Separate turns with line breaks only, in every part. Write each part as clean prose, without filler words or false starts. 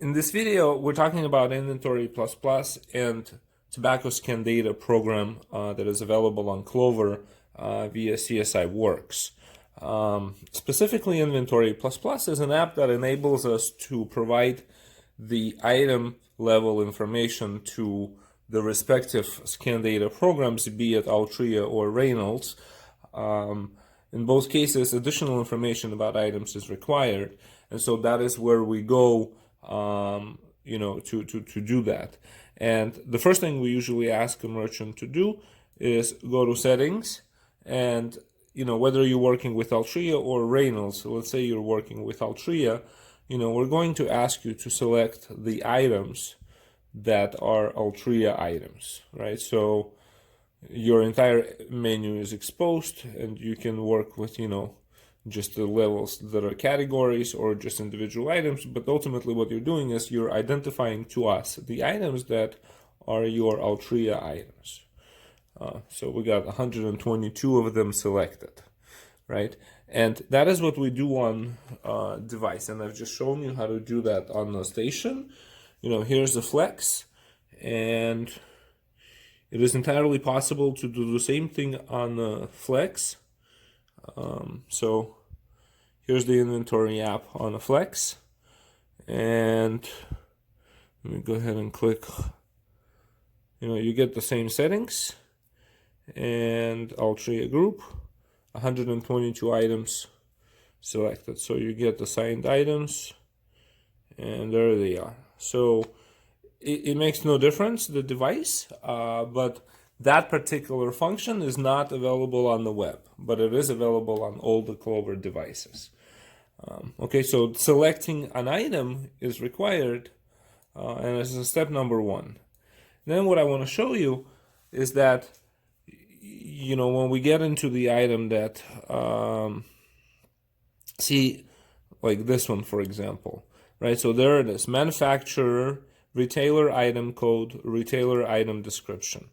In this video, we're talking about Inventory++ and Tobacco Scan Data program that is available on Clover via CSI Works. Specifically, Inventory++ is an app that enables us to provide the item level information to the respective scan data programs, be it Altria or Reynolds. In both cases, additional information about items is required, and so that is where we go to do that. And the first thing we usually ask a merchant to do is go to settings, and whether you're working with Altria or Reynolds, so let's say you're working with Altria, we're going to ask you to select the items that are Altria items, right? So your entire menu is exposed, and you can work with just the levels that are categories or just individual items, but ultimately what you're doing is you're identifying to us the items that are your Altria items. So we got 122 of them selected, right? And that is what we do on device, and I've just shown you how to do that on the station. Here's the flex, and it is entirely possible to do the same thing on the flex. So here's the inventory app on the flex, and let me go ahead and click. You get the same settings, and Altria group, 122 items selected. So you get assigned items, and there they are. So it makes no difference, the device, but that particular function is not available on the web, but it is available on all the Clover devices. Okay, so selecting an item is required, and this is step number one. Then what I want to show you is that, when we get into the item that, see, like this one, for example, right? So there it is, manufacturer, retailer item code, retailer item description.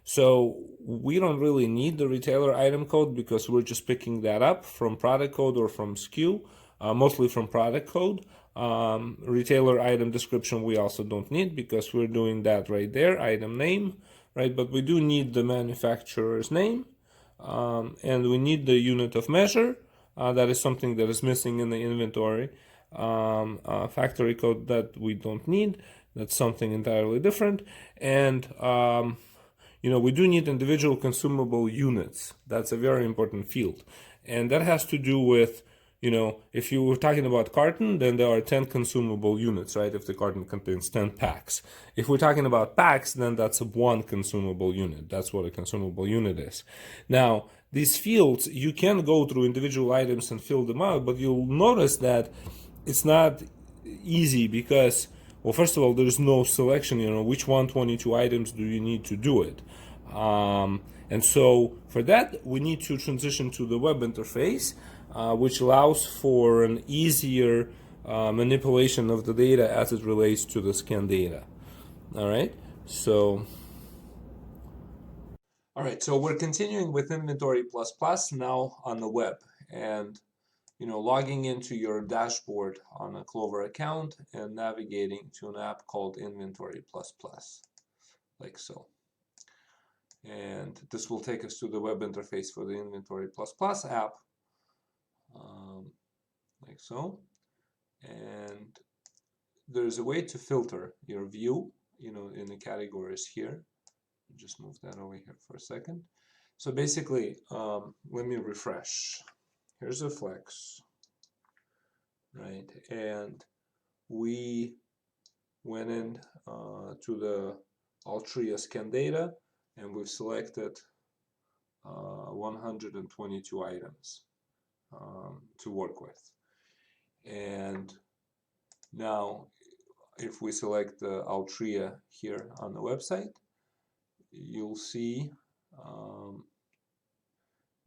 So we don't really need the retailer item code because we're just picking that up from product code or from SKU, mostly from product code. Retailer item description we also don't need because we're doing that right there, item name, right? But we do need the manufacturer's name, and we need the unit of measure. That is something that is missing in the inventory. Factory code that we don't need. That's something entirely different. And we do need individual consumable units. That's a very important field. And that has to do with, if you were talking about carton, then there are 10 consumable units, right? If the carton contains 10 packs. If we're talking about packs, then that's one consumable unit. That's what a consumable unit is. Now, these fields, you can go through individual items and fill them out, but you'll notice that it's not easy because, well, first of all, there's no selection, which 122 items do you need to do it? And so for that, we need to transition to the web interface, which allows for an easier manipulation of the data as it relates to the scan data. All right, so we're continuing with Inventory++ now on the web, and logging into your dashboard on a Clover account and navigating to an app called Inventory++, like so. And this will take us to the web interface for the Inventory++ app, like so. And there's a way to filter your view, in the categories here. Just move that over here for a second. So basically, let me refresh. Here's a flex, right? And we went in to the Altria scan data, and we've selected 122 items to work with. And now, if we select the Altria here on the website, you'll see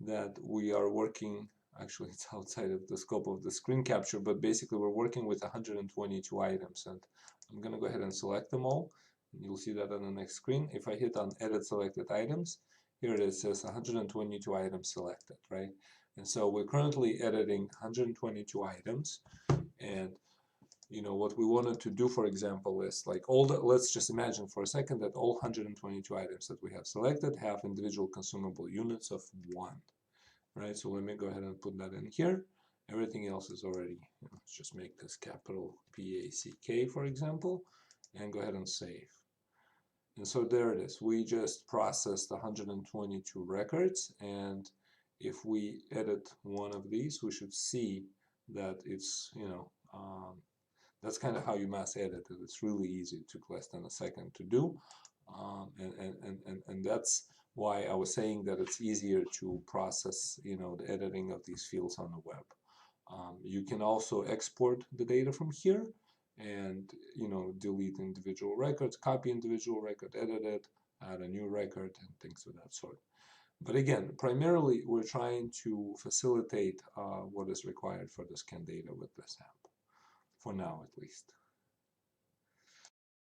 that we are working. Actually, it's outside of the scope of the screen capture, but basically we're working with 122 items, and I'm going to go ahead and select them all. You'll see that on the next screen. If I hit on edit selected items, here it is, says 122 items selected, right? And so we're currently editing 122 items, and what we wanted to do, for example, is like let's just imagine for a second that all 122 items that we have selected have individual consumable units of 1, right? So let me go ahead and put that in here. Everything else is already, let's just make this capital PACK, for example, and go ahead and save. And so there it is. We just processed 122 records, and if we edit one of these, we should see that it's, that's kind of how you mass edit it. It's really easy. It took less than a second to do. And that's why I was saying that it's easier to process, the editing of these fields on the web. You can also export the data from here and, delete individual records, copy individual record, edit it, add a new record, and things of that sort. But again, primarily, we're trying to facilitate what is required for the scan data with this app, for now at least.